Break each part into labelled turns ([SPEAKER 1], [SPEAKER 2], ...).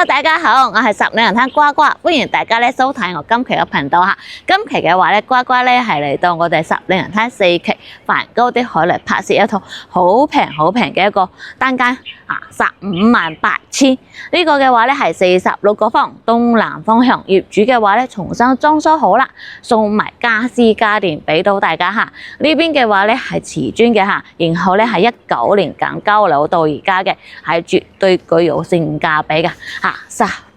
[SPEAKER 1] Hello， 大家好，我係十里人灘瓜瓜，歡迎大家咧收睇我今期嘅頻道吓。今期嘅話咧，瓜瓜咧係嚟到我哋十里人灘4期梵高的海嚟拍攝一套好平嘅一個單間158000。呢個嘅話咧係46個方，東南方向。業主嘅話咧重新裝修好啦，送埋家私家電俾到大家吓。呢邊嘅話咧係瓷磚嘅吓，然後咧係19年間交樓到而家嘅，係絕對具有性價比嘅吓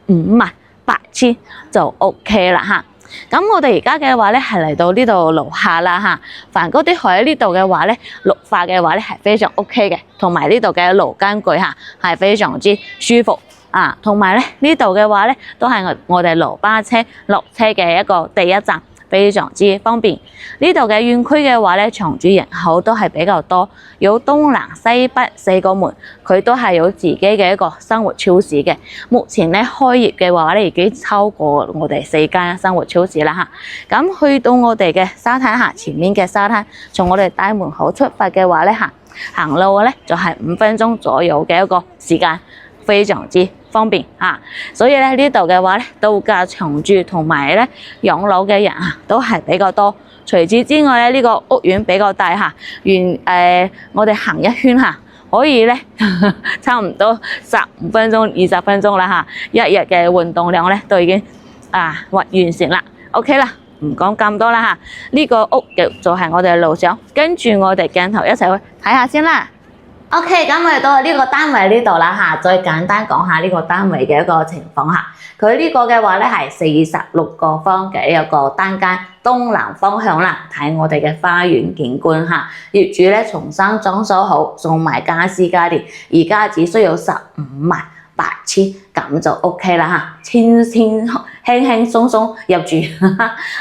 [SPEAKER 1] ，158,000就 OK 啦吓。咁我哋而家嘅話咧係嚟到呢度樓下啦吓，梵高的海喺呢度嘅話咧綠化嘅話咧係非常 OK 嘅，同埋呢度嘅爐間具吓係非常之舒服啊，同埋咧呢度嘅話咧都係我哋路巴車落車嘅一個第一站。非常之方便，呢度嘅院區嘅話咧，長住人口都係比較多，有東南西北4個門，佢都係有自己嘅一個生活超市嘅。目前咧開業嘅話咧，已經超過我哋4間生活超市啦吓。咁去到我哋嘅沙灘吓，前面嘅沙灘，從我哋大門口出發嘅話咧行路咧就係5分鐘左右嘅一個時間。非常之方便吓，所以咧呢度嘅話咧，度假長住同埋咧養老嘅人都係比較多。除此之外咧，呢個屋苑比較大吓，我哋行一圈吓，可以咧差唔多15分鐘、20分鐘啦吓，一日嘅運動量咧都已經完成啦。OK 啦，唔講咁多啦吓，呢個屋就係我哋嘅路上，跟住我哋鏡頭一齊去睇下先啦。OK， 咁我哋到呢個單位呢度啦吓，再簡單講下呢個單位嘅一個情況吓。佢呢個嘅話咧係46個方嘅一個單間，東南方向啦，睇我哋嘅花園景觀吓。業主咧重新裝修好，送埋家私家電，而家只需要158,000，咁就 OK 啦吓，輕鬆鬆入住。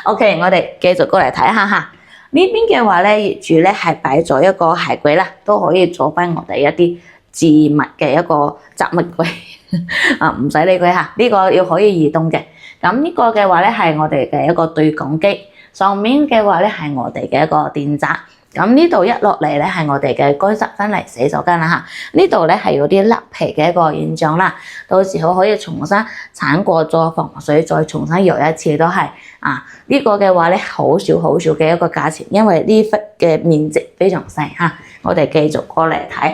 [SPEAKER 1] OK， 我哋繼續過嚟睇下吓。呢邊嘅話咧，業主咧係擺咗一個鞋櫃啦，都可以做翻我哋一啲置物嘅一個雜物櫃唔使理佢吓，呢個要可以移動嘅。咁呢個嘅話咧係我哋嘅一個對講機，上面嘅話咧係我哋嘅一個電閘。咁呢度一落嚟咧係我哋嘅乾濕分離洗手間啦吓，呢度咧係有啲甩皮嘅一個現象啦，到時候可以重新鏟過做防水，再重新油一次都係呢個嘅話咧好少嘅一個價錢，因為呢忽嘅面積非常細吓。我哋繼續過嚟睇，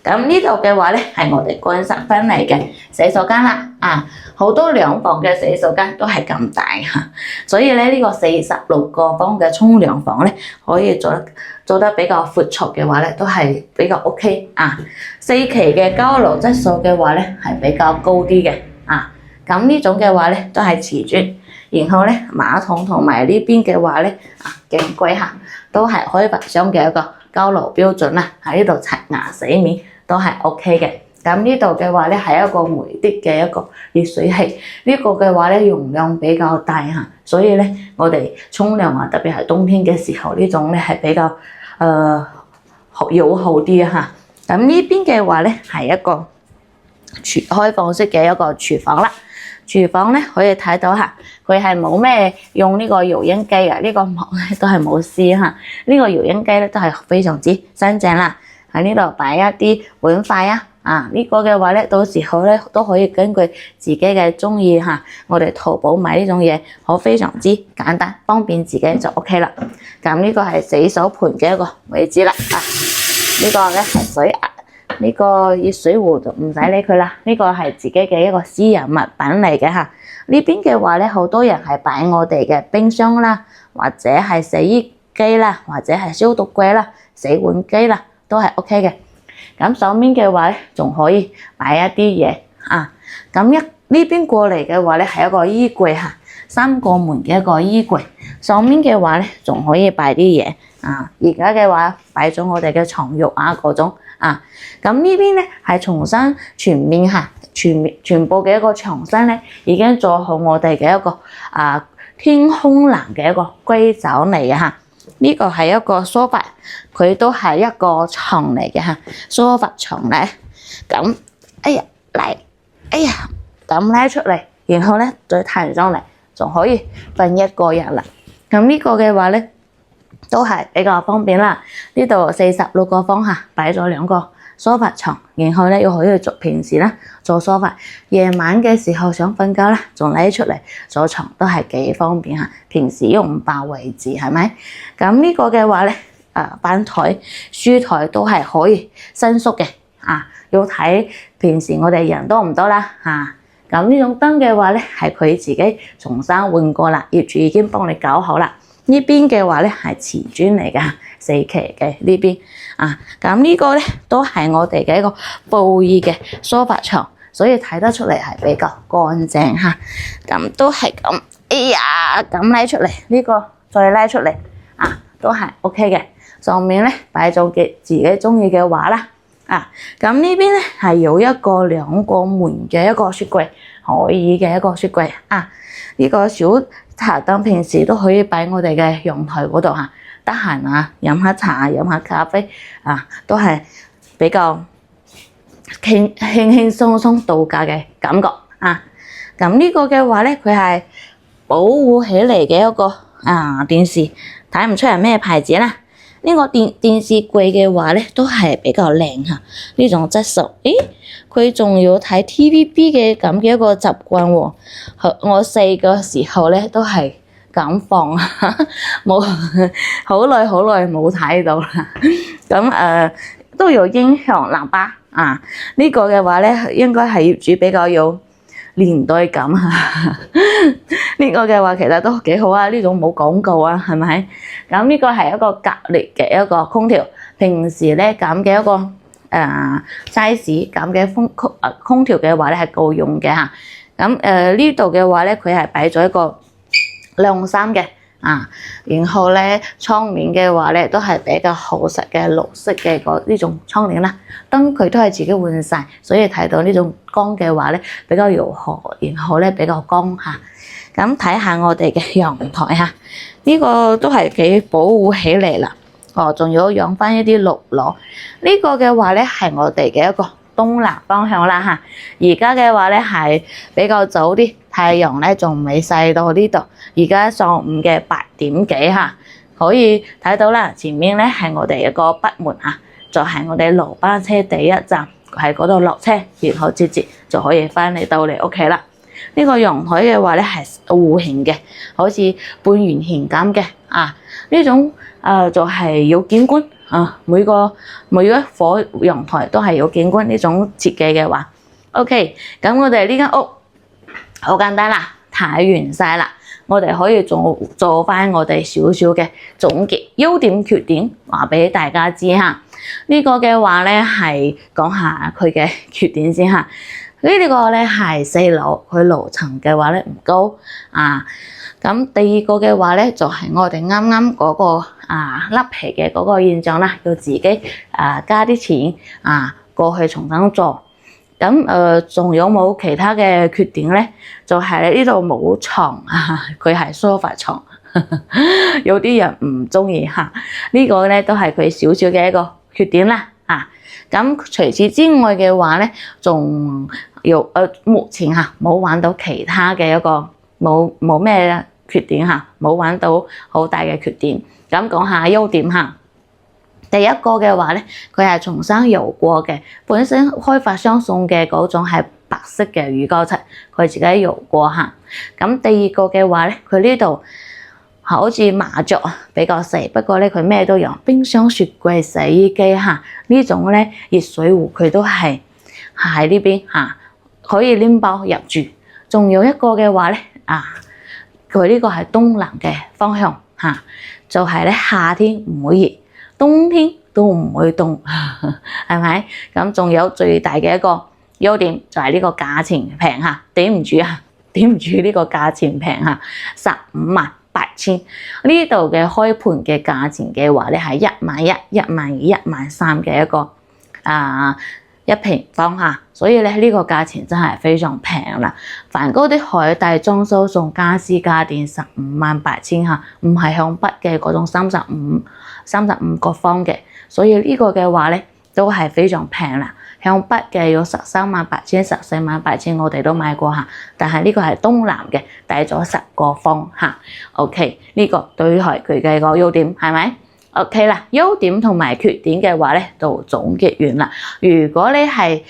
[SPEAKER 1] 咁呢度嘅話咧係我哋乾濕分離嘅洗手間啦好多2房嘅洗手間都係咁大吓，所以咧呢個46個方嘅沖涼房咧可以做得比較闊綽嘅話咧，都係比較 OK 4期嘅交樓質素嘅話咧係比較高啲嘅咁呢種嘅話咧都係瓷磚，然後咧馬桶同埋呢邊嘅話咧鏡櫃都係開發商嘅一個交樓標準啦，喺呢度刷牙洗面都係 OK 嘅。咁呢度嘅話咧係一個梅的嘅一個熱水器，呢個嘅話咧容量比較大所以咧我哋沖涼特別係冬天嘅時候呢種咧係比較友好啲咁呢邊嘅話咧係一個開放式嘅一個廚房啦，廚房咧可以睇到佢係冇咩用呢個油煙機嘅，呢個膜咧都係冇撕呢個油煙機咧都係非常之新淨啦。喺呢度擺一啲碗筷呢個嘅話咧，到時候咧都可以根據自己嘅中意我哋淘寶買呢種嘢，非常之簡單方便自己就 OK 啦。咁呢個係洗手盤嘅一個位置啦呢個咧係水壓，呢個熱水壺就唔使理佢啦，呢個係自己嘅一個私人物品嚟嘅呢邊嘅話咧，好多人係擺我哋嘅冰箱啦，或者係洗衣機啦，或者係消毒櫃啦、洗碗機啦，都係 OK 嘅。咁上面嘅話咧，仲可以擺一啲嘢咁呢邊過嚟嘅話咧，係一個衣櫃3個門嘅一個衣櫃，上面嘅話咧仲可以擺啲嘢而家嘅話擺咗我哋嘅床褥嗰種咁呢邊咧係重新全部嘅一個牆身咧已經做好我哋嘅一個天空藍嘅一個硅藻嚟嘅呢個係一個梳化，佢都係一個床嚟嘅梳化床咧。咁咁拉出嚟，然後咧再彈上嚟，仲可以瞓一個人啦。咁呢個嘅話咧都係比較方便啦。呢度46個方擺咗2個梳化床，然後咧又可以做平時啦做梳化，夜晚嘅時候想瞓覺啦，仲拎出嚟做床都係幾方便嚇。平時用唔爆位置係咪？咁呢個嘅話咧，板台、書台都係可以伸縮嘅要睇平時我哋人多唔多啦咁呢種燈嘅話咧，係佢自己重新換過啦，業主已經幫你搞好啦。呢邊嘅話咧係瓷磚嚟㗎，4期嘅呢邊咁呢個咧都係我哋嘅一個布藝嘅梳化床，所以睇得出嚟係比較乾淨嚇。咁都係咁，哎呀咁拉出嚟，呢個再拉出嚟都係 OK 嘅。上面咧擺咗嘅自己中意嘅畫啦咁呢邊咧係有一個2個門嘅一個雪櫃，可以嘅一個雪櫃呢個小茶燈平時都可以擺我哋嘅陽台嗰度得閒飲下茶飲下咖啡都係比較輕輕鬆鬆度假嘅感覺咁呢個嘅話咧，佢係保護起嚟嘅一個電視，睇唔出係咩牌子啦。呢個電視櫃嘅話咧，都係比較靚呢種質素。佢仲要睇 TVB 嘅咁嘅一個習慣喎。我細個時候咧都係咁放冇好耐冇睇到啦。咁都有音響喇叭呢個嘅話咧，應該係業主比較有年代感呢個嘅話其實都幾好呢種冇廣告係咪？咁呢個係一個隔離嘅一個空調，平時咧咁嘅一個size 咁嘅空調嘅話咧係夠用嘅咁呢度嘅話咧，佢係擺咗一個晾衫嘅然後咧窗面嘅話咧都係比較厚實嘅綠色嘅呢種窗簾啦，燈佢都係自己換晒，所以睇到呢種光嘅話咧比較柔和，然後咧比較光咁睇下我哋嘅陽台呢個都係幾保護起嚟啦。仲要養翻一啲綠蘿，呢個嘅話咧係我哋嘅一個東南方向啦而家嘅話咧係比較早啲，太陽咧仲未曬到呢度，而家上午嘅8點幾可以睇到啦。前面咧係我哋一個北門就係我哋羅巴車第一站，喺嗰度落車，然後直接就可以翻嚟到你屋企啦。呢個陽台嘅話咧係弧形嘅，好似半圓形咁嘅呢種就係有景觀每一顆陽台都係有景觀呢種設計嘅話 OK。咁我哋呢間屋好簡單啦，睇完晒啦，我哋可以做翻我哋少少嘅總結，優點缺點話俾大家知呢個嘅話咧係講下佢嘅缺點先呢個咧係4樓，佢樓層嘅話咧唔高咁第二個嘅話咧就係我哋啱啱嗰個甩皮嘅嗰個現象啦，要自己加啲錢過去重新做。咁仲有冇其他嘅缺點咧？就係呢度冇床佢係梳化床有啲人唔中意呢個咧都係佢少少嘅一個缺點啦咁除此之外嘅話咧，仲有目前冇玩到其他嘅一個冇咩缺點冇玩到好大嘅缺點。咁講下優點第一個嘅話咧，佢係重新油過嘅，本身開發商送嘅嗰種係白色嘅乳膠漆，佢自己油過咁第二個嘅話咧，佢呢度好似麻雀比較細，不過咧佢咩都有，冰箱、雪櫃、洗衣機呢種咧熱水壺佢都係喺呢邊可以拎包入住。仲有一個嘅話咧佢呢個係東南嘅方向就係咧夏天唔會熱，冬天都唔會凍係咪？咁仲有最大嘅一個優點就係呢個價錢平頂唔住頂唔住呢個價錢平158000。呢度嘅開盤嘅價錢嘅話咧係11000、12000、13000嘅一個1平方所以咧呢個價錢真係非常平啦。梵高的海帶裝修送家私家電158,000唔係向北嘅嗰種35個方嘅，所以呢個嘅話咧都係非常平啦。向北嘅有138000、148000我哋都買過但係呢個係東南嘅，帶咗10個方OK，呢個對係佢嘅個優點係咪？ OK 啦，優點同埋缺點嘅話咧，就總結完啦。如果你係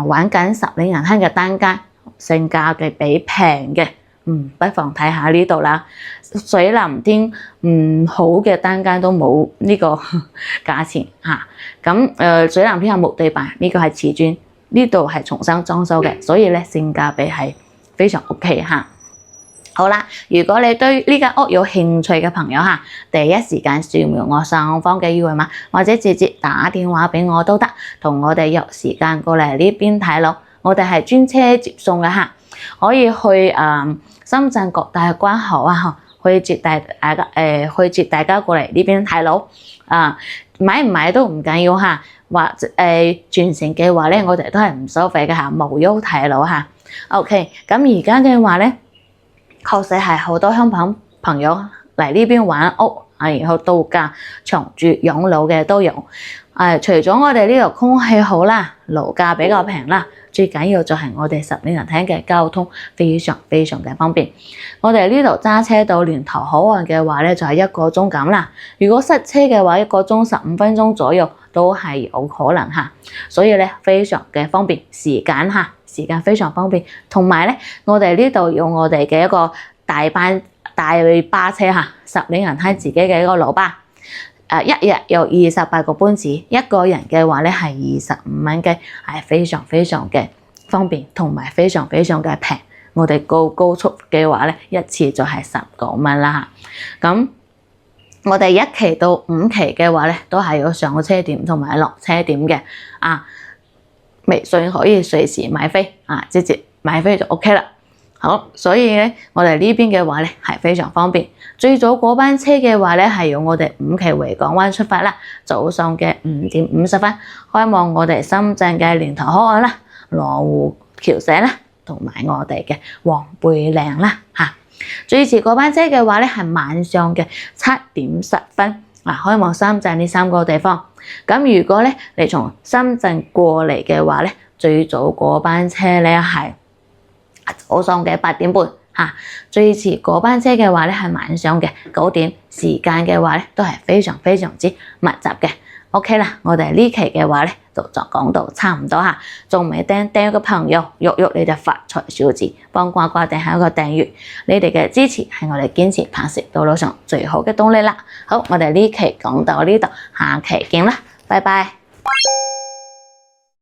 [SPEAKER 1] 玩緊十里銀坑嘅單間，性價比平嘅，不妨睇下呢度啦。水藍天好嘅單間都冇呢個價錢嚇。咁水藍天係木地板，呢個係瓷磚，呢度係重新裝修嘅，所以咧性價比係非常 OK 嚇。好啦，如果你對呢間屋有興趣嘅朋友嚇，第一時間掃描我上方嘅二維碼，或者直接打電話俾我都得，同我哋約時間過嚟呢邊睇樓。我哋係專車接送嘅嚇，可以去深圳各大關口啊，去接大家過嚟呢邊睇樓。買唔買都唔緊要嚇，或全程嘅話咧，我哋都係唔收費嘅嚇，無憂睇樓嚇。OK， 咁而家嘅話咧，確實係好多香港朋友嚟呢邊玩屋，然後度假、長住、養老嘅都有。除咗我哋呢度空氣好啦，樓價比較平啦，最緊要就係我哋十里銀坑嘅交通非常非常嘅方便。我哋呢度揸車到蓮頭口岸嘅話咧，就係1個鐘咁啦。如果塞車嘅話，1個鐘15分鐘左右都係有可能嚇。所以咧非常嘅方便，時間非常方便。同埋咧，我哋呢度有我哋嘅一個大巴車嚇，十里銀坑自己嘅一個老巴。一日有28個班次，一個人嘅話咧係25蚊雞，係非常非常嘅方便，同埋非常非常嘅平。我哋高速嘅話咧，一次就係19蚊啦嚇。咁我哋1期到5期嘅話咧，都係有上車點同埋落車點嘅。微信可以隨時買飛，直接買飛就 OK 啦。好，所以咧，我哋呢邊嘅話咧係非常方便。最早嗰班車嘅話咧係由我哋5期回港灣出發啦，早上嘅5點50分開往我哋深圳嘅蓮頭口岸啦、羅湖橋社啦，同埋我哋嘅黃貝嶺啦嚇。最遲嗰班車嘅話咧係晚上嘅7點10分開往深圳呢3個地方。咁如果咧你從深圳過嚟嘅話咧，最早嗰班車咧係早上嘅8點半嚇，最遲嗰班車嘅話咧係晚上嘅9點，時間嘅話咧都係非常非常之密集嘅。OK 啦，我哋呢期嘅話咧就講到差唔多嚇，仲未訂嘅朋友，喐你哋發財小子，幫呱呱訂下一個訂閱，你哋嘅支持係我哋堅持拍攝道路上最好嘅動力啦。好，我哋呢期講到呢度，下期見啦，拜拜。